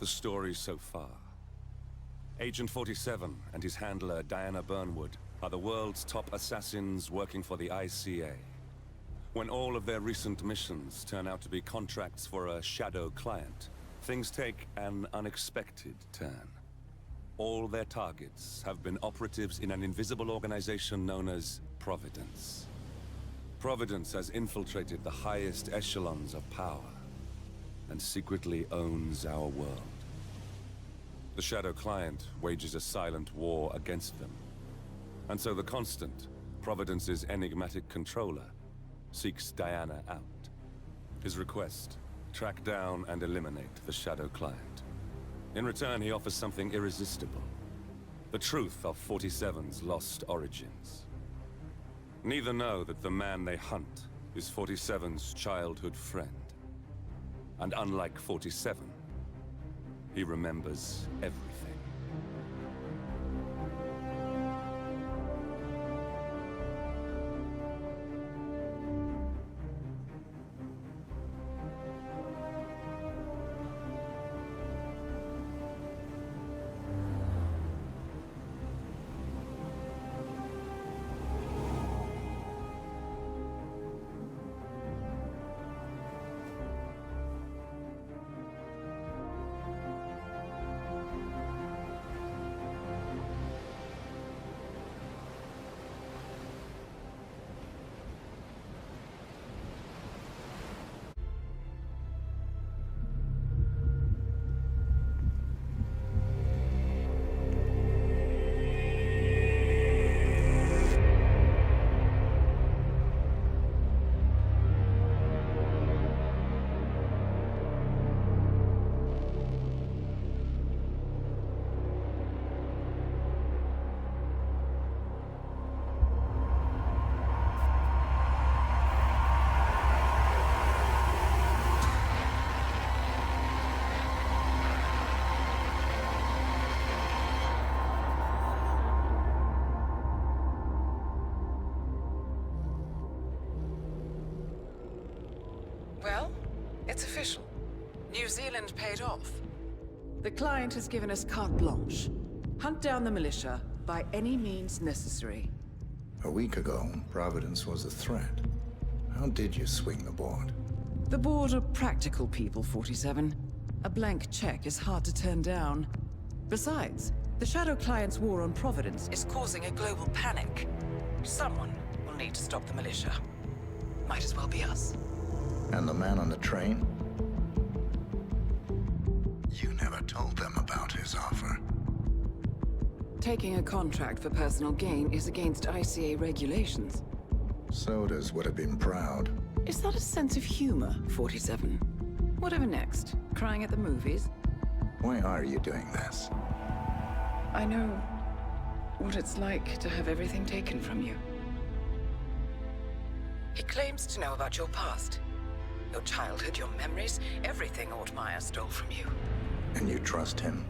The story so far. Agent 47 and his handler Diana Burnwood are the world's top assassins working for the ICA. When all of their recent missions turn out to be contracts for a shadow client, things take an unexpected turn. All their targets have been operatives in an invisible organization known as Providence. Providence has infiltrated the highest echelons of power and secretly owns our world. The Shadow Client wages a silent war against them. And so the Constant, Providence's enigmatic controller, seeks Diana out. His request, track down and eliminate the Shadow Client. In return, he offers something irresistible. The truth of 47's lost origins. Neither know that the man they hunt is 47's childhood friend. And unlike 47, he remembers everything. Well, it's official. New Zealand paid off. The client has given us carte blanche. Hunt down the militia by any means necessary. A week ago, Providence was a threat. How did you swing the board? The board are practical people, 47. A blank check is hard to turn down. Besides, the Shadow Client's war on Providence is causing a global panic. Someone will need to stop the militia. Might as well be us. And the man on the train? You never told them about his offer. Taking a contract for personal gain is against ICA regulations. Sodas would have been proud. Is that a sense of humor, 47? Whatever next? Crying at the movies? Why are you doing this? I know what it's like to have everything taken from you. He claims to know about your past. Your childhood, your memories, everything Ortmeyer stole from you. And you trust him?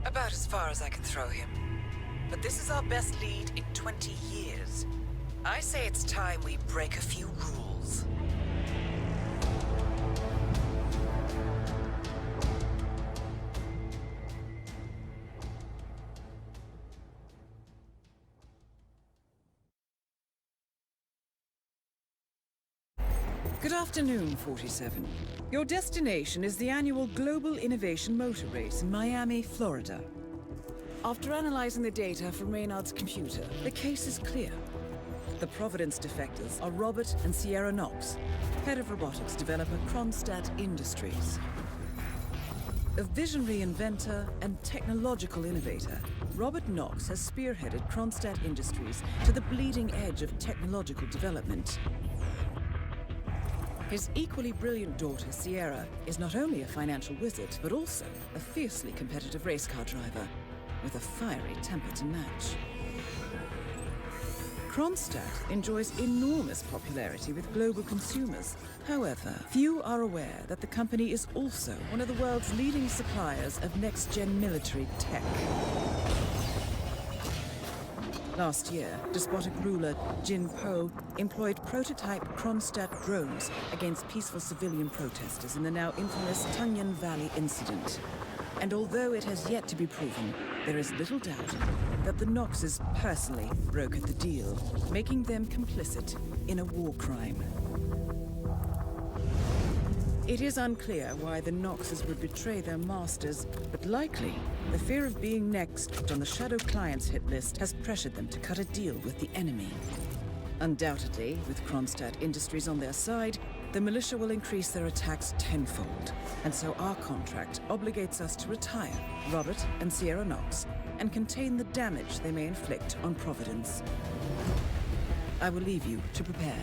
About as far as I can throw him. But this is our best lead in 20 years. I say it's time we break a few rules. Good afternoon, 47. Your destination is the annual Global Innovation Motor Race in Miami, Florida. After analyzing the data from Reynard's computer, the case is clear. The Providence defectors are Robert and Sierra Knox, head of robotics developer Kronstadt Industries. A visionary inventor and technological innovator, Robert Knox has spearheaded Kronstadt Industries to the bleeding edge of technological development. His equally brilliant daughter, Sierra, is not only a financial wizard, but also a fiercely competitive race car driver, with a fiery temper to match. Kronstadt enjoys enormous popularity with global consumers. However, few are aware that the company is also one of the world's leading suppliers of next-gen military tech. Last year, despotic ruler Jin Po employed prototype Kronstadt drones against peaceful civilian protesters in the now infamous Tungan Valley incident. And although it has yet to be proven, there is little doubt that the Noxes personally brokered the deal, making them complicit in a war crime. It is unclear why the Noxes would betray their masters, but likely the fear of being next on the Shadow Clients hit list has pressured them to cut a deal with the enemy. Undoubtedly, with Kronstadt Industries on their side, the militia will increase their attacks tenfold, and so our contract obligates us to retire Robert and Sierra Nox and contain the damage they may inflict on Providence. I will leave you to prepare.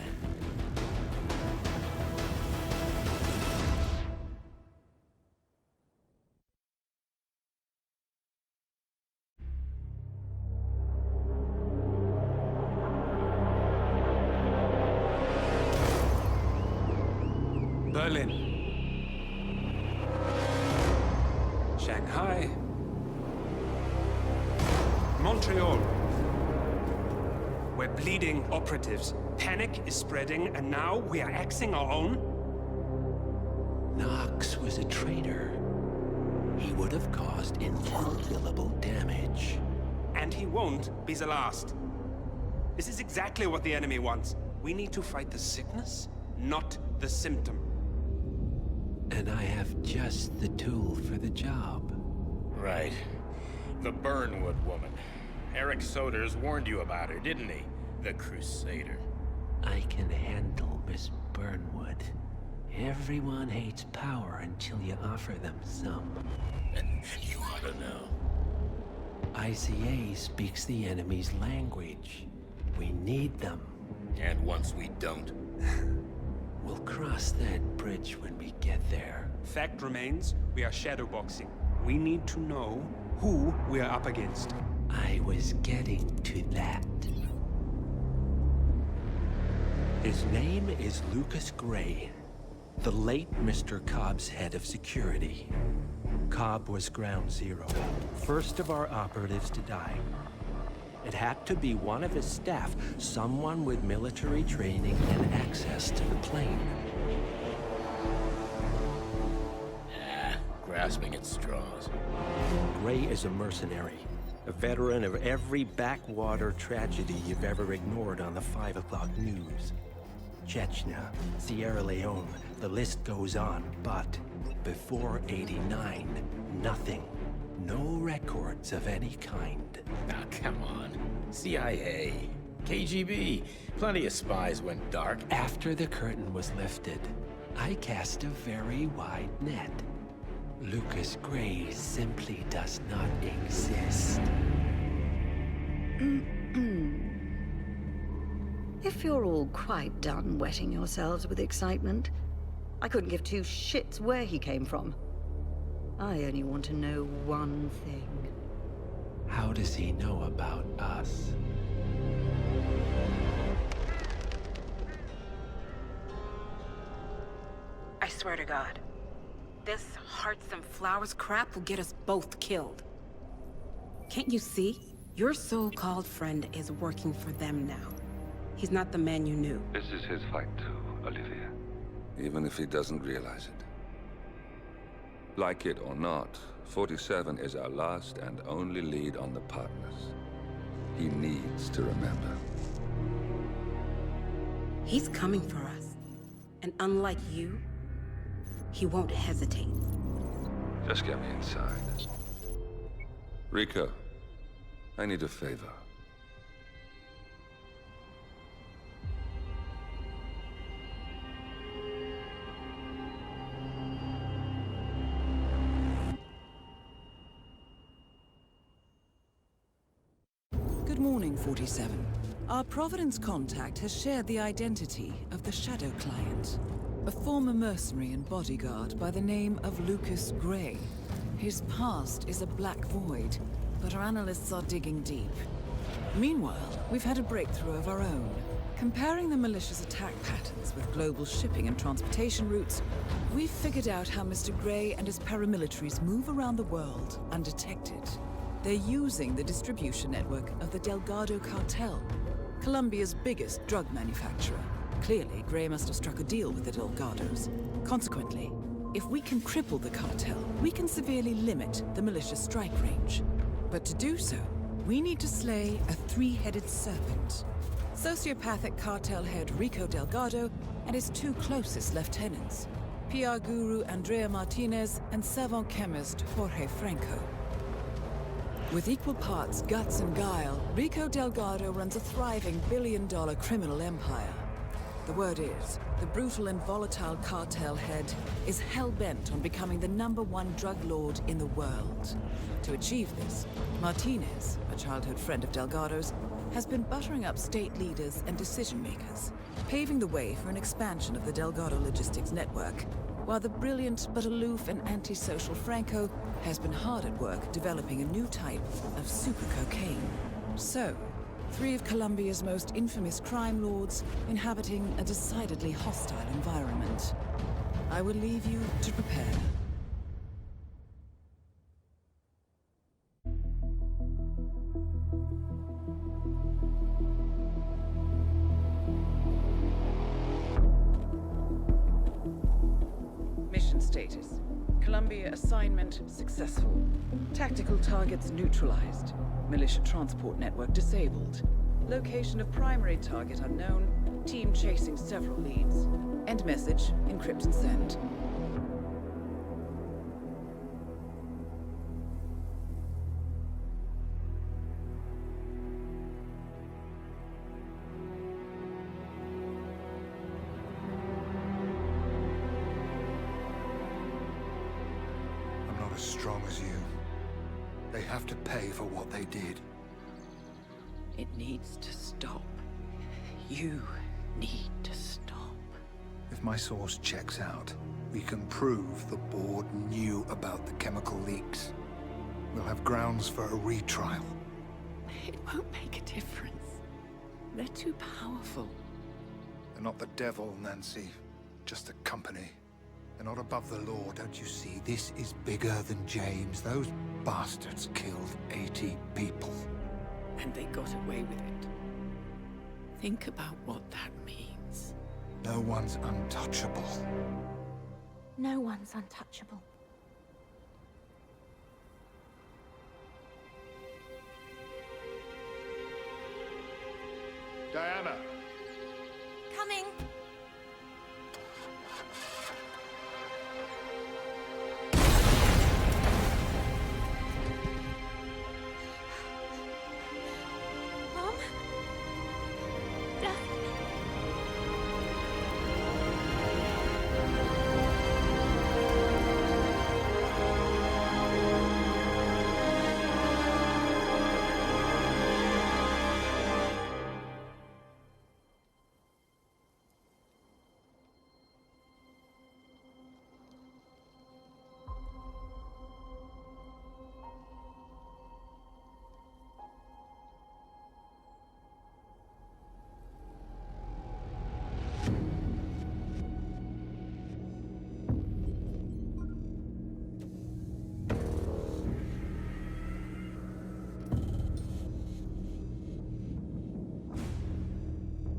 Berlin, Shanghai, Montreal. We're bleeding operatives. Panic is spreading, and now we are axing our own? Knox was a traitor. He would have caused incalculable damage. And he won't be the last. This is exactly what the enemy wants. We need to fight the sickness, not the symptom. And I have just the tool for the job. Right. The Burnwood woman. Eric Soders warned you about her, didn't he? The Crusader. I can handle Miss Burnwood. Everyone hates power until you offer them some. You ought to know. ICA speaks the enemy's language. We need them. And once we don't... We'll cross that bridge when we get there. Fact remains, we are shadowboxing. We need to know who we are up against. I was getting to that. His name is Lucas Gray, the late Mr. Cobb's head of security. Cobb was ground zero, first of our operatives to die. It had to be one of his staff, someone with military training and access to the plane. Grasping at straws. Gray is a mercenary, a veteran of every backwater tragedy you've ever ignored on the 5 o'clock news. Chechnya, Sierra Leone, the list goes on, but before '89, nothing. No records of any kind. Now, come on. CIA, KGB, plenty of spies went dark. After the curtain was lifted, I cast a very wide net. Lucas Gray simply does not exist. If you're all quite done wetting yourselves with excitement, I couldn't give two shits where he came from. I only want to know one thing. How does he know about us? I swear to God, this hearts and flowers crap will get us both killed. Can't you see? Your so-called friend is working for them now. He's not the man you knew. This is his fight too, Olivia. Even if he doesn't realize it. Like it or not, 47 is our last and only lead on the partners. He needs to remember. He's coming for us. And unlike you, he won't hesitate. Just get me inside. Rico, I need a favor. Good morning, 47. Our Providence contact has shared the identity of the Shadow Client, a former mercenary and bodyguard by the name of Lucas Gray. His past is a black void, but our analysts are digging deep. Meanwhile, we've had a breakthrough of our own. Comparing the militia's attack patterns with global shipping and transportation routes, we've figured out how Mr. Gray and his paramilitaries move around the world undetected. They're using the distribution network of the Delgado cartel, Colombia's biggest drug manufacturer. Clearly, Gray must have struck a deal with the Delgados. Consequently, If we can cripple the cartel, we can severely limit the militia's strike range. But to do so, we need to slay a three-headed serpent. Sociopathic cartel head Rico Delgado and his two closest lieutenants, PR guru Andrea Martinez and savant chemist Jorge Franco. With equal parts guts and guile, Rico Delgado runs a thriving billion-dollar criminal empire. The word is, the brutal and volatile cartel head is hell-bent on becoming the #1 drug lord in the world. To achieve this, Martinez, a childhood friend of Delgado's, has been buttering up state leaders and decision-makers, paving the way for an expansion of the Delgado logistics network, while the brilliant but aloof and antisocial Franco has been hard at work developing a new type of super cocaine. So, three of Colombia's most infamous crime lords inhabiting a decidedly hostile environment. I will leave you to prepare. Mission status. Columbia assignment successful. Tactical targets neutralized. Militia transport network disabled. Location of primary target unknown. Team chasing several leads. End message, encrypt and send. I'm not as strong as you. They have to pay for what they did. It needs to stop. You need to stop. If my source checks out, we can prove the board knew about the chemical leaks. We'll have grounds for a retrial. It won't make a difference. They're too powerful. They're not the devil, Nancy. Just a company. They're not above the law, don't you see? This is bigger than James. Those bastards killed 80 people. And they got away with it. Think about what that means. No one's untouchable. No one's untouchable. Diana! Coming! Mom? Dad?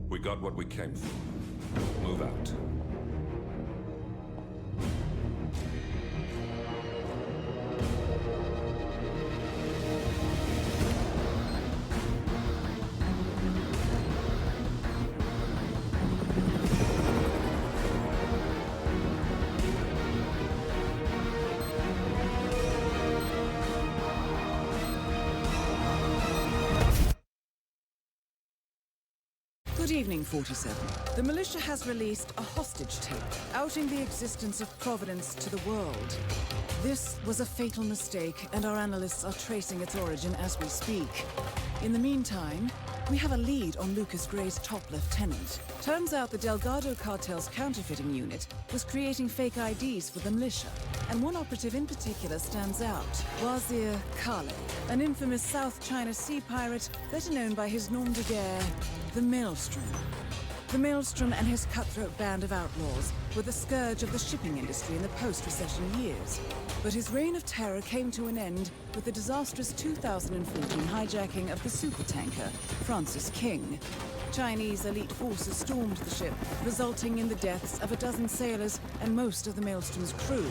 We got what we came for. Move out. Good evening, 47. The militia has released a hostage tape, outing the existence of Providence to the world. This was a fatal mistake, and our analysts are tracing its origin as we speak. In the meantime, we have a lead on Lucas Gray's top lieutenant. Turns out the Delgado cartel's counterfeiting unit was creating fake IDs for the militia, and one operative in particular stands out, Wazir Kale, an infamous South China Sea pirate better known by his nom de guerre, the Maelstrom. The Maelstrom and his cutthroat band of outlaws were the scourge of the shipping industry in the post-recession years. But his reign of terror came to an end with the disastrous 2014 hijacking of the supertanker Francis King. Chinese elite forces stormed the ship, resulting in the deaths of a dozen sailors and most of the Maelstrom's crew.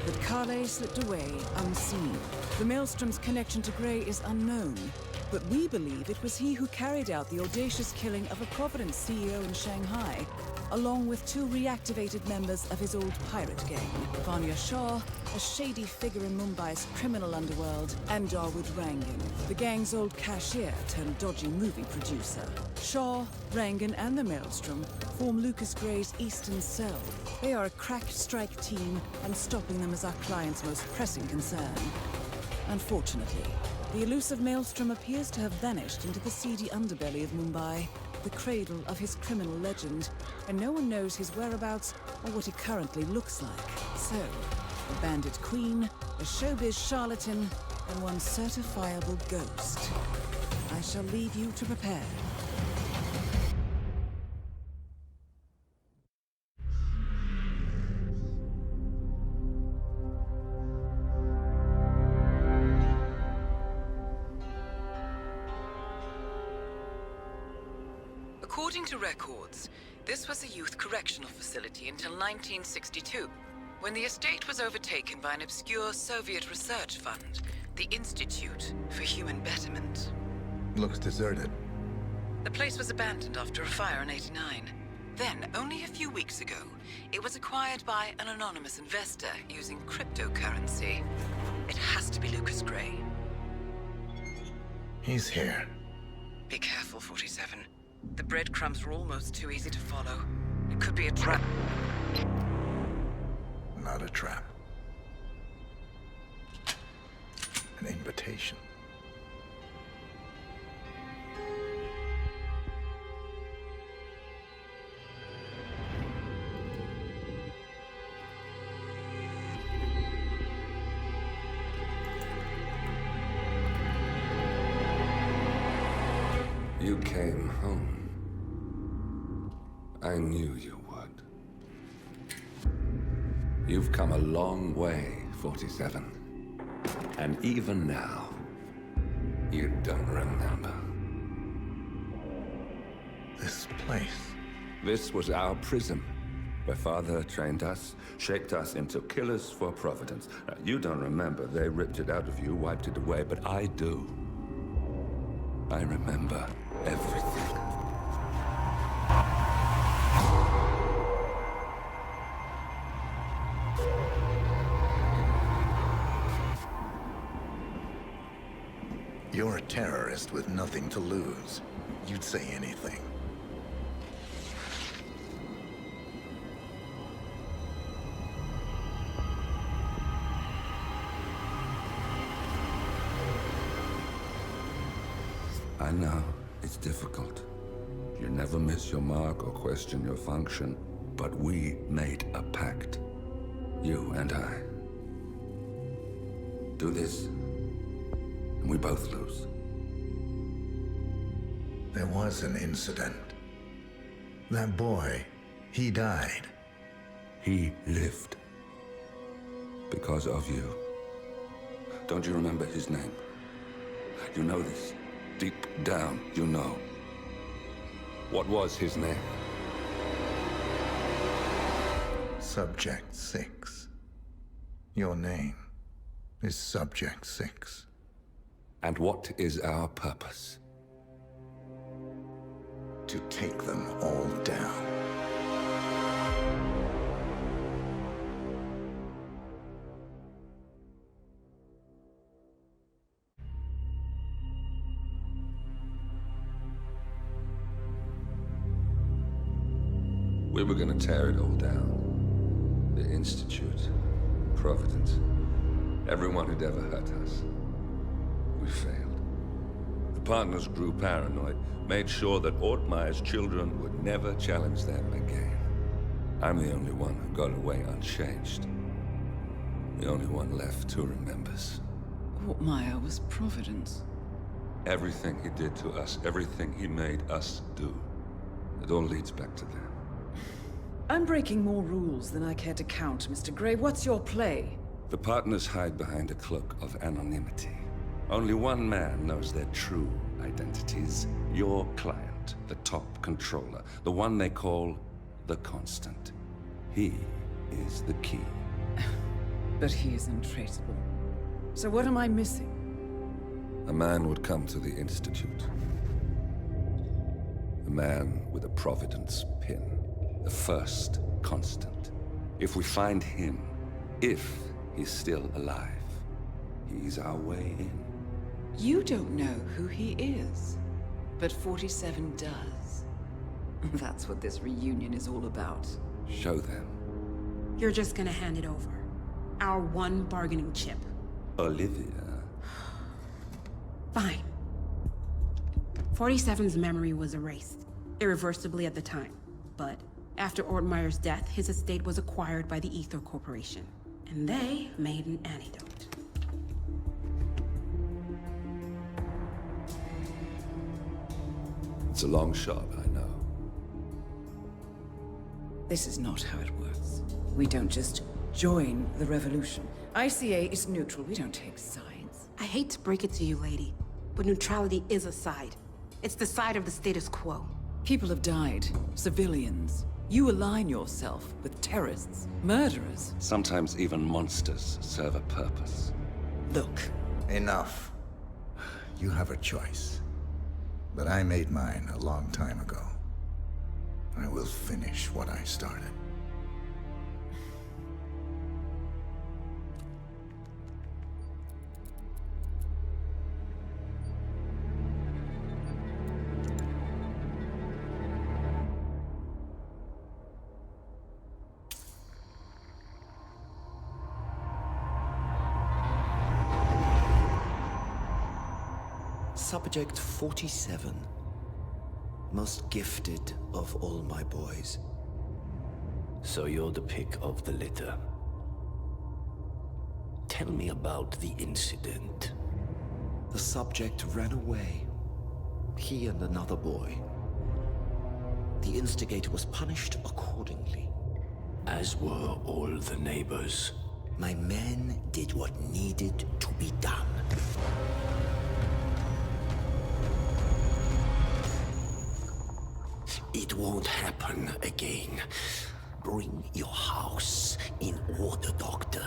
But Kale slipped away unseen. The Maelstrom's connection to Grey is unknown, but we believe it was he who carried out the audacious killing of a Providence CEO in Shanghai, along with 2 reactivated members of his old pirate gang, Vanya Shah, a shady figure in Mumbai's criminal underworld, and Dawood Rangan, the gang's old cashier turned dodgy movie producer. Shah, Rangan, and the Maelstrom form Lucas Gray's Eastern Cell. They are a crack strike team, and stopping them is our client's most pressing concern. Unfortunately, the elusive Maelstrom appears to have vanished into the seedy underbelly of Mumbai, the cradle of his criminal legend, and no one knows his whereabouts or what he currently looks like. So, a bandit queen, a showbiz charlatan, and one certifiable ghost. I shall leave you to prepare. According to records, this was a youth correctional facility until 1962, when the estate was overtaken by an obscure Soviet research fund, the Institute for Human Betterment. Looks deserted. The place was abandoned after a fire in '89. Then, only a few weeks ago, it was acquired by an anonymous investor using cryptocurrency. It has to be Lucas Gray. He's here. Be careful, 47. The breadcrumbs were almost too easy to follow. It could be a trap. Not a trap. An invitation. You came home. I knew you would. You've come a long way, 47. And even now, you don't remember. This place. This was our prison, where Father trained us, shaped us into killers for Providence. Now, you don't remember. They ripped it out of you, wiped it away, but I do. I remember everything. You're a terrorist with nothing to lose. You'd say anything. I know, it's difficult. You never miss your mark or question your function, but we made a pact. You and I. Do this, and we both lose. There was an incident. That boy, he died. He lived. Because of you. Don't you remember his name? You know this. Deep down, you know. What was his name? Subject 6. Your name is Subject 6. And what is our purpose? To take them all down. We were gonna tear it all down. The Institute, Providence, everyone who'd ever hurt us. We failed. The partners grew paranoid, made sure that Ortmeyer's children would never challenge them again. I'm the only one who got away unchanged. The only one left who remembers. Ortmeyer was Providence. Everything he did to us, everything he made us do, it all leads back to them. I'm breaking more rules than I care to count, Mr. Gray. What's your play? The partners hide behind a cloak of anonymity. Only one man knows their true identities, your client. the top controller, the one they call the Constant. He is the key. But he is untraceable. So what am I missing? A man would come to the Institute. A man with a Providence pin. The first Constant. If we find him, if he's still alive, he's our way in. You don't know who he is, but 47 does. That's what this reunion is all about. Show them. You're just gonna hand it over. Our one bargaining chip. Olivia. Fine. 47's memory was erased, irreversibly at the time. But after Ortmeyer's death, his estate was acquired by the Ether Corporation. And they made an antidote. It's a long shot, I know. This is not how it works. We don't just join the revolution. ICA is neutral. We don't take sides. I hate to break it to you, lady, but neutrality is a side. It's the side of the status quo. People have died. Civilians. You align yourself with terrorists, murderers. Sometimes even monsters serve a purpose. Look. Enough. You have a choice. But I made mine a long time ago. I will finish what I started. Subject 47. Most gifted of all my boys. So you're the pick of the litter. Tell me about the incident. The subject ran away. He and another boy. The instigator was punished accordingly. As were all the neighbors. My men did what needed to be done. It won't happen again. Bring your house in order, Doctor.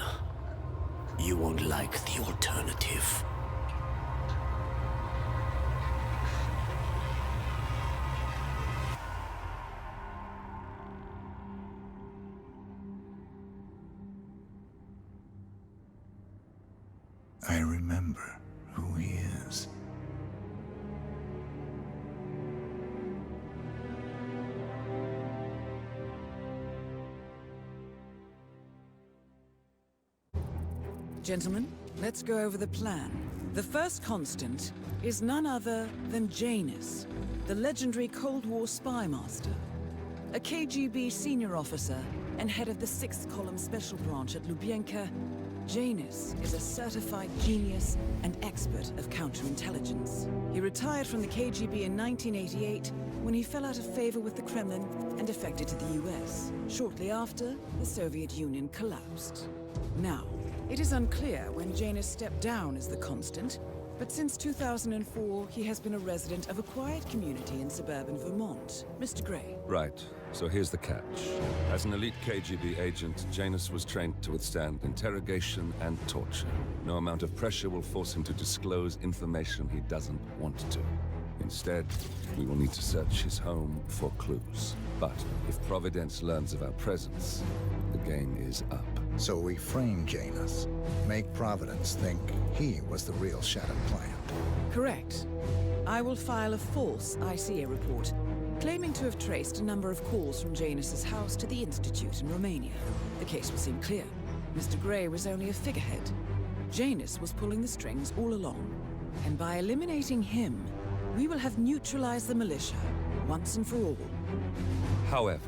You won't like the alternative. I remember who he is. Gentlemen, let's go over the plan. The first constant is none other than Janus, the legendary Cold War spy master. A KGB senior officer and head of the 6th Column Special Branch at Lubyanka, Janus is a certified genius and expert of counterintelligence. He retired from the KGB in 1988 when he fell out of favor with the Kremlin and defected to the US. Shortly after, the Soviet Union collapsed. Now, it is unclear when Janus stepped down as the Constant, but since 2004, he has been a resident of a quiet community in suburban Vermont. Mr. Gray. Right. So here's the catch. As an elite KGB agent, Janus was trained to withstand interrogation and torture. No amount of pressure will force him to disclose information he doesn't want to. Instead, we will need to search his home for clues. But if Providence learns of our presence, the game is up. So we frame Janus, make Providence think he was the real Shattered Plant. Correct. I will file a false ICA report, claiming to have traced a number of calls from Janus's house to the Institute in Romania. The case will seem clear. Mr. Gray was only a figurehead. Janus was pulling the strings all along. And by eliminating him, we will have neutralized the militia, once and for all. However,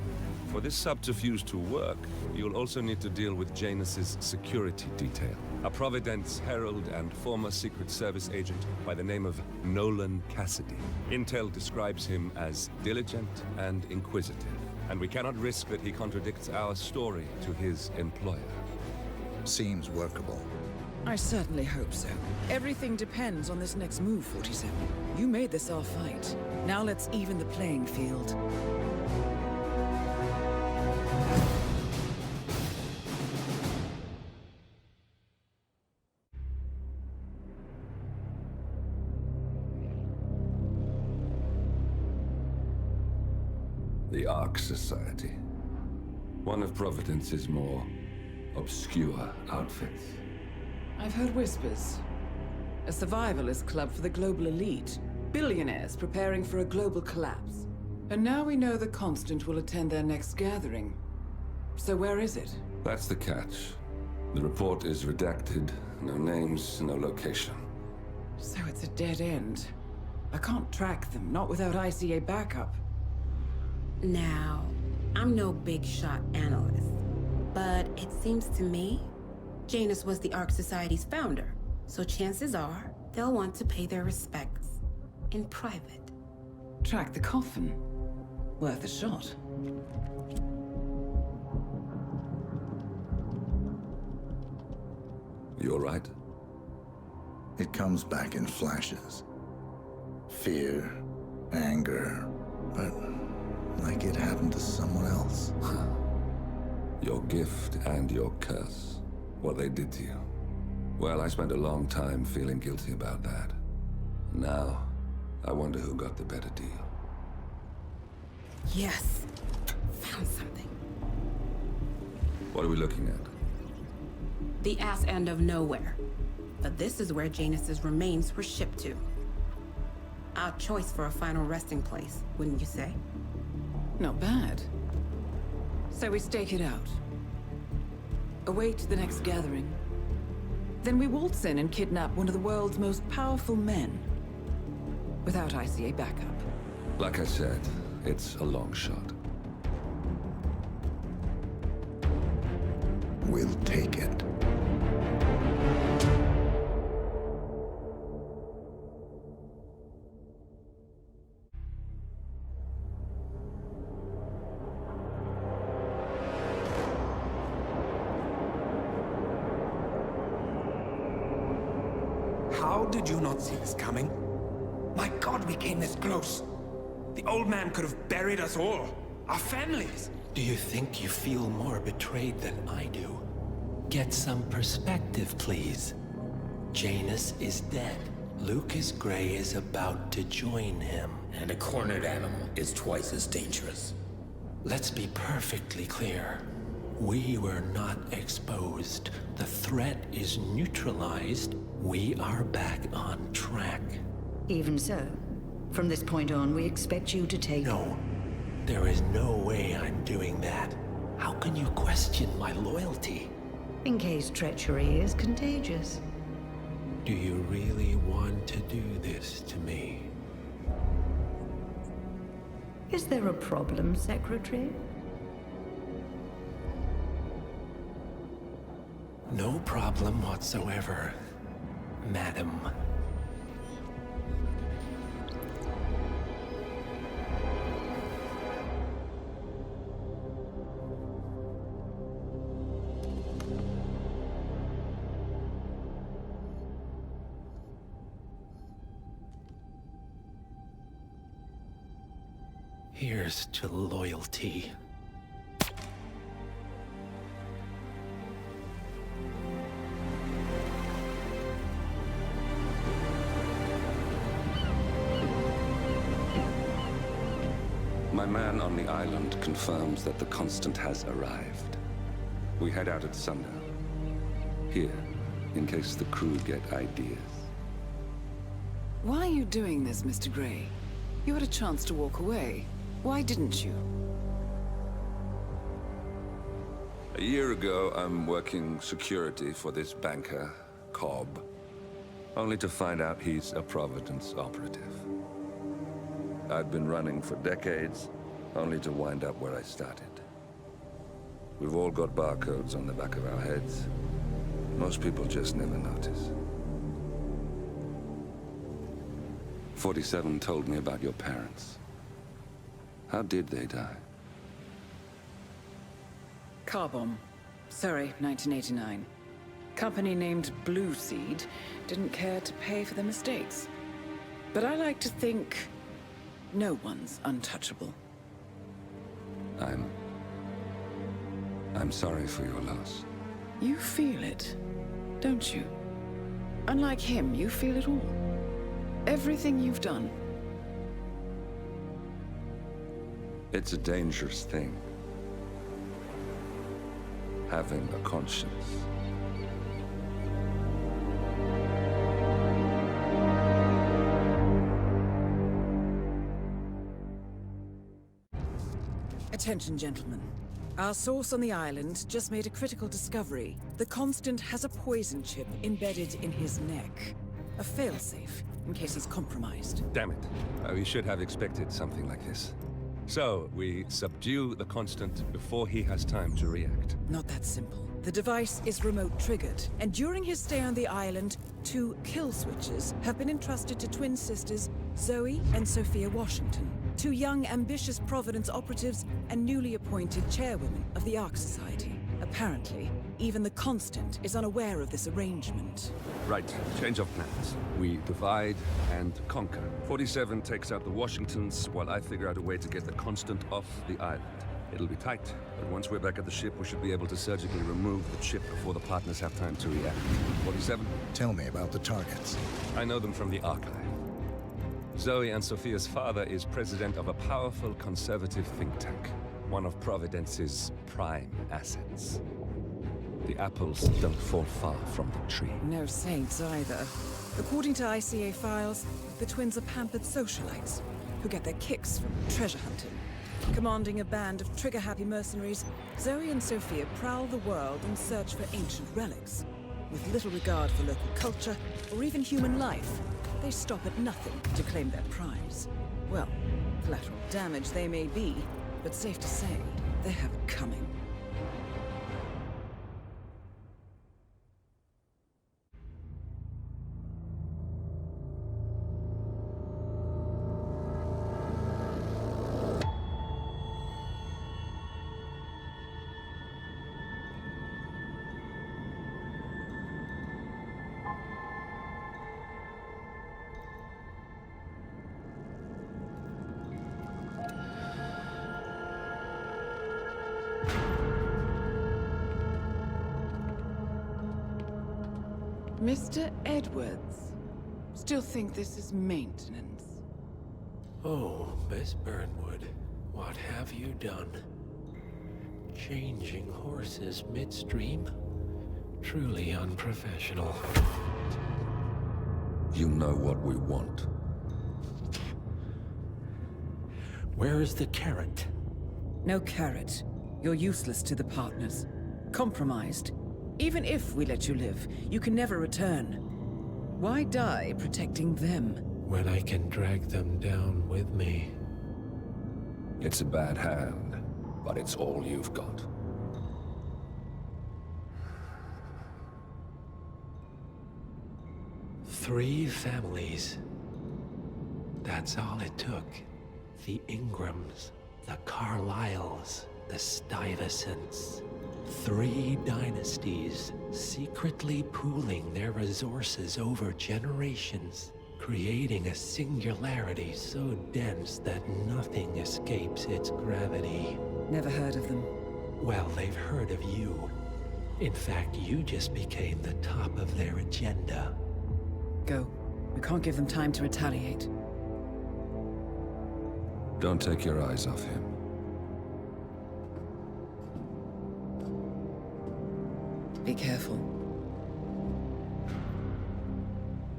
for this subterfuge to work, you'll also need to deal with Janus's security detail. A Providence herald and former Secret Service agent by the name of Nolan Cassidy. Intel describes him as diligent and inquisitive, and we cannot risk that he contradicts our story to his employer. Seems workable. I certainly hope so. Everything depends on this next move, 47. You made this our fight. Now let's even the playing field. The Ark Society. One of Providence's more obscure outfits. I've heard whispers. A survivalist club for the global elite. Billionaires preparing for a global collapse. And now we know the Constant will attend their next gathering. So where is it? That's the catch. The report is redacted. No names, no location. So it's a dead end. I can't track them, not without ICA backup. Now, I'm no big shot analyst, but it seems to me Janus was the Ark Society's founder, so chances are they'll want to pay their respects in private. Track the coffin. Worth a shot. You all right? It comes back in flashes. Fear, anger, but like it happened to someone else. Your gift and your curse. What they did to you. Well, I spent a long time feeling guilty about that. Now, I wonder who got the better deal. Yes. Found something. What are we looking at? The ass end of nowhere. But this is where Janus's remains were shipped to. Our choice for a final resting place, wouldn't you say? Not bad. So we stake it out. Await the next gathering. Then we waltz in and kidnap one of the world's most powerful men. Without ICA backup. Like I said, it's a long shot. We'll take it. How did you not see this coming? My God, we came this close. The old man could have buried us all. Our families. Do you think you feel more betrayed than I do? Get some perspective, please. Janus is dead. Lucas Gray is about to join him. And a cornered animal is twice as dangerous. Let's be perfectly clear. We were not exposed. The threat is neutralized. We are back on track. Even so, from this point on, we expect you to take... No. There is no way I'm doing that. How can you question my loyalty? In case treachery is contagious. Do you really want to do this to me? Is there a problem, Secretary? No problem whatsoever, madam. Here's to loyalty. My man on the island confirms that the Constant has arrived. We head out at sundown. Here, in case the crew get ideas. Why are you doing this, Mr. Gray? You had a chance to walk away. Why didn't you? A year ago, I'm working security for this banker, Cobb, only to find out he's a Providence operative. I'd been running for decades, only to wind up where I started. We've all got barcodes on the back of our heads. Most people just never notice. 47 told me about your parents. How did they die? Car bomb. Surrey, 1989. Company named Blue Seed didn't care to pay for their mistakes. But I like to think no one's untouchable. I'm sorry for your loss. You feel it, don't you? Unlike him, you feel it all. Everything you've done. It's a dangerous thing. Having a conscience. Attention, gentlemen. Our source on the island just made a critical discovery. The Constant has a poison chip embedded in his neck. A failsafe, in case he's compromised. Damn it. We should have expected something like this. So, we subdue the Constant before he has time to react. Not that simple. The device is remote triggered, and during his stay on the island, 2 kill switches have been entrusted to twin sisters Zoe and Sophia Washington, 2 young, ambitious Providence operatives and newly appointed chairwomen of the Ark Society. Apparently, even the Constant is unaware of this arrangement. Right, change of plans. We divide and conquer. 47 takes out the Washingtons, while I figure out a way to get the Constant off the island. It'll be tight, but once we're back at the ship, we should be able to surgically remove the chip before the partners have time to react. 47? Tell me about the targets. I know them from the archive. Zoe and Sophia's father is president of a powerful conservative think tank, one of Providence's prime assets. The apples don't fall far from the tree. No saints either. According to ICA files, the twins are pampered socialites who get their kicks from treasure hunting. Commanding a band of trigger-happy mercenaries, Zoe and Sophia prowl the world in search for ancient relics. With little regard for local culture or even human life, they stop at nothing to claim their prize. Well, collateral damage they may be, but safe to say, they have it coming. Mr. Edwards, still think this is maintenance? Oh, Miss Burnwood, what have you done? Changing horses midstream? Truly unprofessional. You know what we want. Where is the carrot? No carrot. You're useless to the partners. Compromised. Even if we let you live, you can never return. Why die protecting them? When I can drag them down with me. It's a bad hand, but it's all you've got. Three families. That's all it took. The Ingrams, the Carlyles, the Stuyvesants. 3 dynasties, secretly pooling their resources over generations, creating a singularity so dense that nothing escapes its gravity. Never heard of them. Well, they've heard of you. In fact, you just became the top of their agenda. Go. We can't give them time to retaliate. Don't take your eyes off him. Be careful.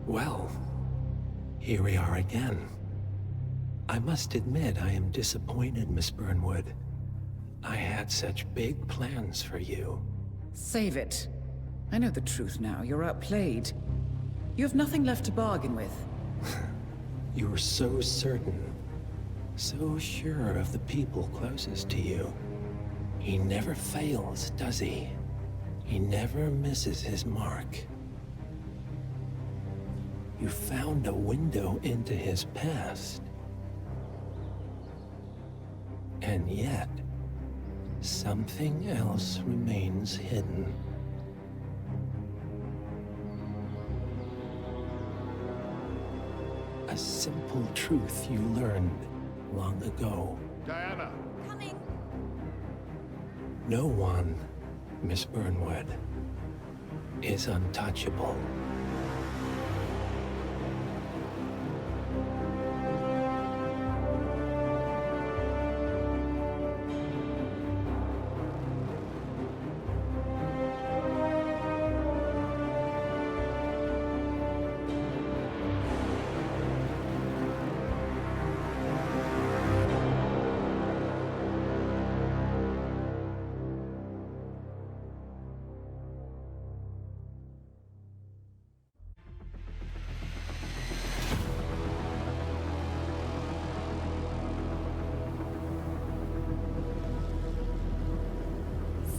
Well, here we are again. I must admit I am disappointed, Miss Burnwood. I had such big plans for you. Save it. I know the truth now. You're outplayed. You have nothing left to bargain with. You were so certain. So sure of the people closest to you. He never fails, does he? He never misses his mark. You found a window into his past. And yet, something else remains hidden. A simple truth you learned long ago. Diana! Coming. No one, Miss Burnwood, is untouchable.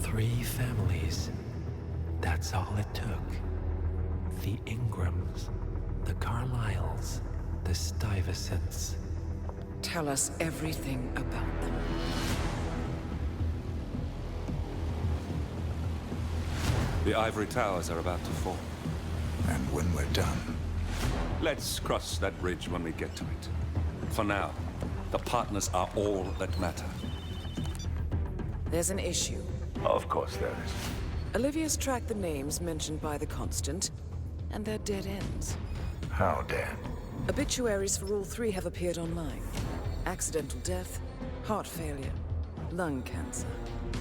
Three families. That's all it took. The Ingrams, the Carlyles, the Stuyvesants. Tell us everything about them. The ivory towers are about to fall. And when we're done, Let's cross that bridge when we get to it. For now, the partners are all that matter. There's an issue. of course there is. Olivia's tracked the names mentioned by the Constant, and they're dead ends. How dead? Obituaries for all three have appeared online. Accidental death, heart failure, lung cancer.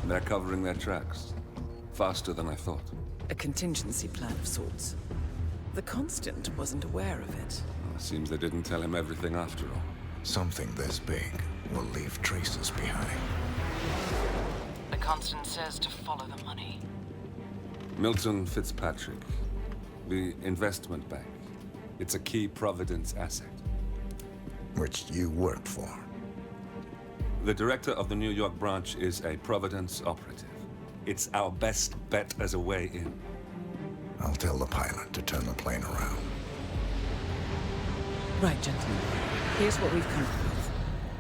They're covering their tracks. Faster than I thought. A contingency plan of sorts. The Constant wasn't aware of it. Seems they didn't tell him everything after all. Something this big will leave traces behind. The Constant says to follow the money. Milton Fitzpatrick. The investment bank. It's a key Providence asset. Which you work for. The director of the New York branch is a Providence operative. It's our best bet as a way in. I'll tell the pilot to turn the plane around. Right, gentlemen. Here's what we've come up with.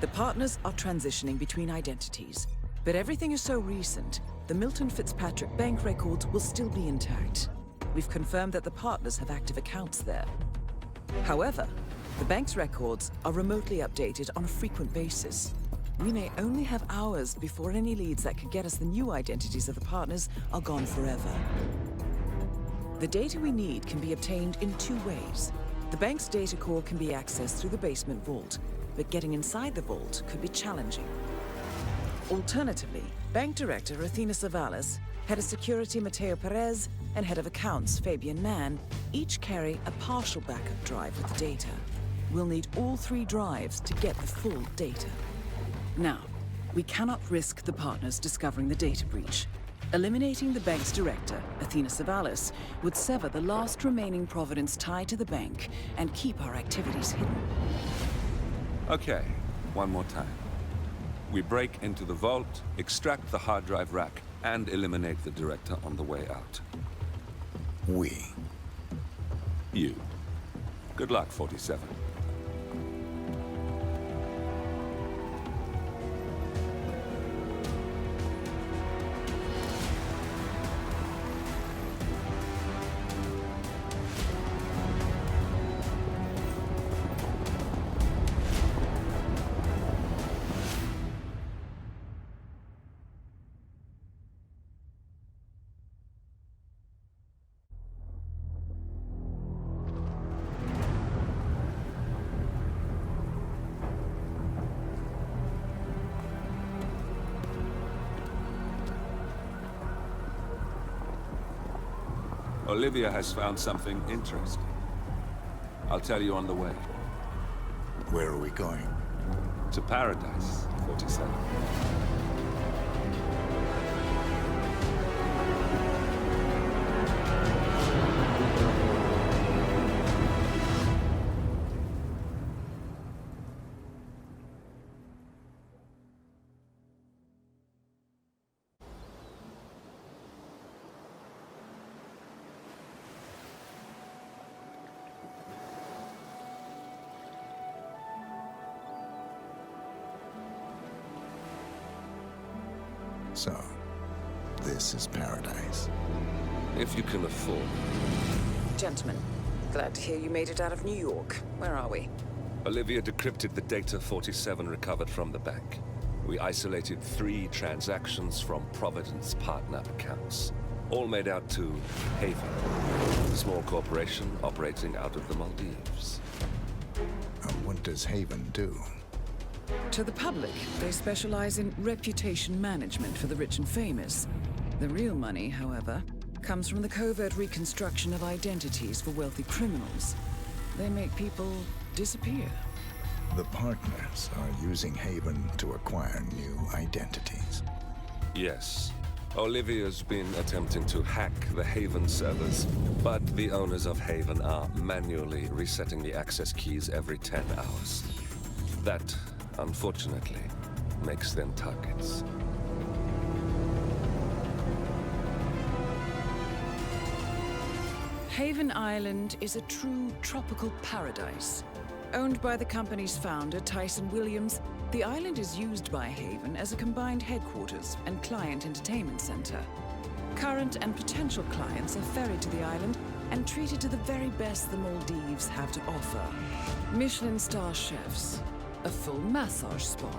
The partners are transitioning between identities. But everything is so recent, the Milton Fitzpatrick bank records will still be intact. We've confirmed that the partners have active accounts there. However, the bank's records are remotely updated on a frequent basis. We may only have hours before any leads that could get us the new identities of the partners are gone forever. The data we need can be obtained in two ways. The bank's data core can be accessed through the basement vault, but getting inside the vault could be challenging. Alternatively, Bank Director Athena Savalas, Head of Security Mateo Perez, and Head of Accounts Fabian Mann each carry a partial backup drive with the data. We'll need all three drives to get the full data. Now, we cannot risk the partners discovering the data breach. Eliminating the bank's director, Athena Savalas, would sever the last remaining Providence tie to the bank and keep our activities hidden. Okay, one more time. We break into the vault, extract the hard drive rack, and eliminate the director on the way out. We. You. Good luck, 47. Olivia has found something interesting. I'll tell you on the way. Where are we going? To paradise, 47. So, this is paradise. If you can afford. Gentlemen, glad to hear you made it out of New York. Where are we? Olivia decrypted the data 47 recovered from the bank. We isolated 3 transactions from Providence partner accounts, all made out to Haven, a small corporation operating out of the Maldives. And what does Haven do? To the public, they specialize in reputation management for the rich and famous. The real money, however, comes from the covert reconstruction of identities for wealthy criminals. They make people disappear. The partners are using Haven to acquire new identities. Yes. Olivia's been attempting to hack the Haven servers, but the owners of Haven are manually resetting the access keys every 10 hours. That, unfortunately, makes them targets. Haven Island is a true tropical paradise. Owned by the company's founder, Tyson Williams, the island is used by Haven as a combined headquarters and client entertainment center. Current and potential clients are ferried to the island and treated to the very best the Maldives have to offer. Michelin star chefs, a full massage spa,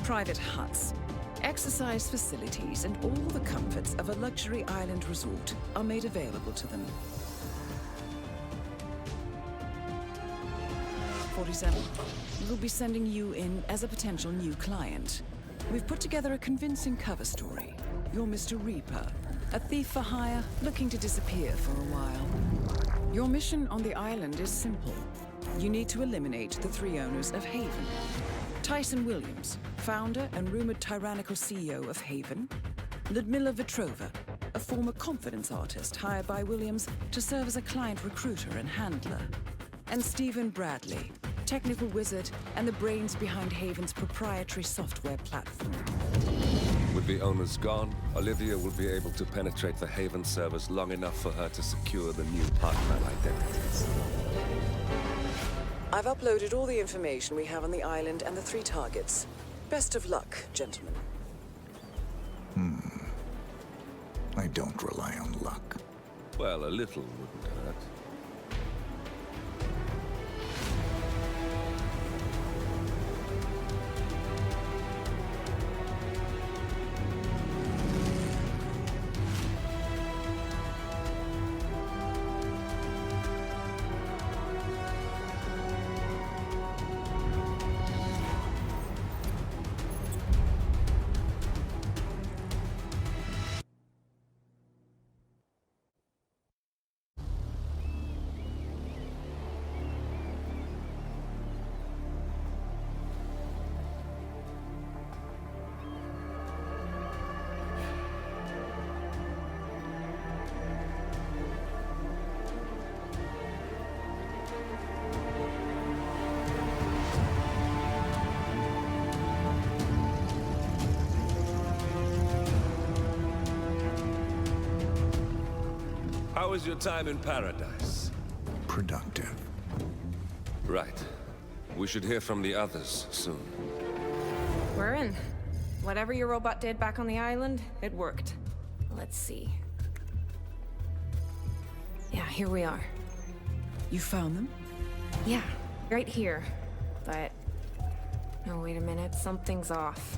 private huts, exercise facilities, and all the comforts of a luxury island resort are made available to them. 47. We'll be sending you in as a potential new client. We've put together a convincing cover story. You're Mr. Reaper, a thief for hire looking to disappear for a while. Your mission on the island is simple. You need to eliminate the 3 owners of Haven. Tyson Williams, founder and rumored tyrannical CEO of Haven. Ludmila Vetrova, a former confidence artist hired by Williams to serve as a client recruiter and handler. And Stephen Bradley, technical wizard and the brains behind Haven's proprietary software platform. With the owners gone, Olivia will be able to penetrate the Haven servers long enough for her to secure the new partner identities. I've uploaded all the information we have on the island and the 3 targets. Best of luck, gentlemen. I don't rely on luck. Well, a little wouldn't hurt. How was your time in paradise? Productive. Right. We should hear from the others soon. We're in. Whatever your robot did back on the island, it worked. Let's see. Yeah, here we are. You found them? Yeah, right here. But... no, wait a minute. Something's off.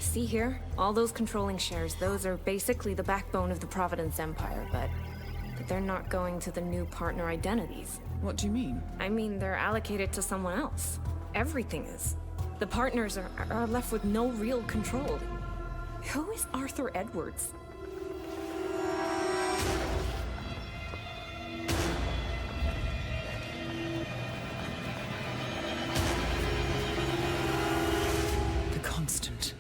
See here? All those controlling shares, those are basically the backbone of the Providence Empire, but they're not going to the new partner identities. What do you mean? I mean, they're allocated to someone else. Everything is. The partners are left with no real control. Who is Arthur Edwards? The Constant.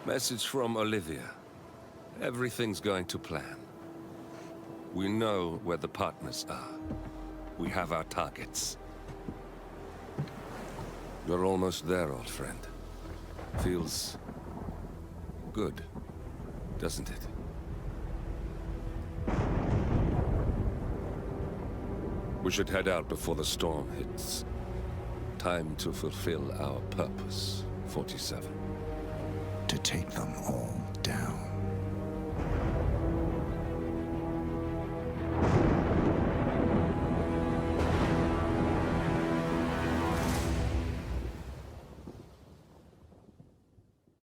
Message from Olivia. Everything's going to plan. We know where the partners are. We have our targets. You're almost there, old friend. Feels good, doesn't it? We should head out before the storm hits. Time to fulfill our purpose, 47. To take them all down.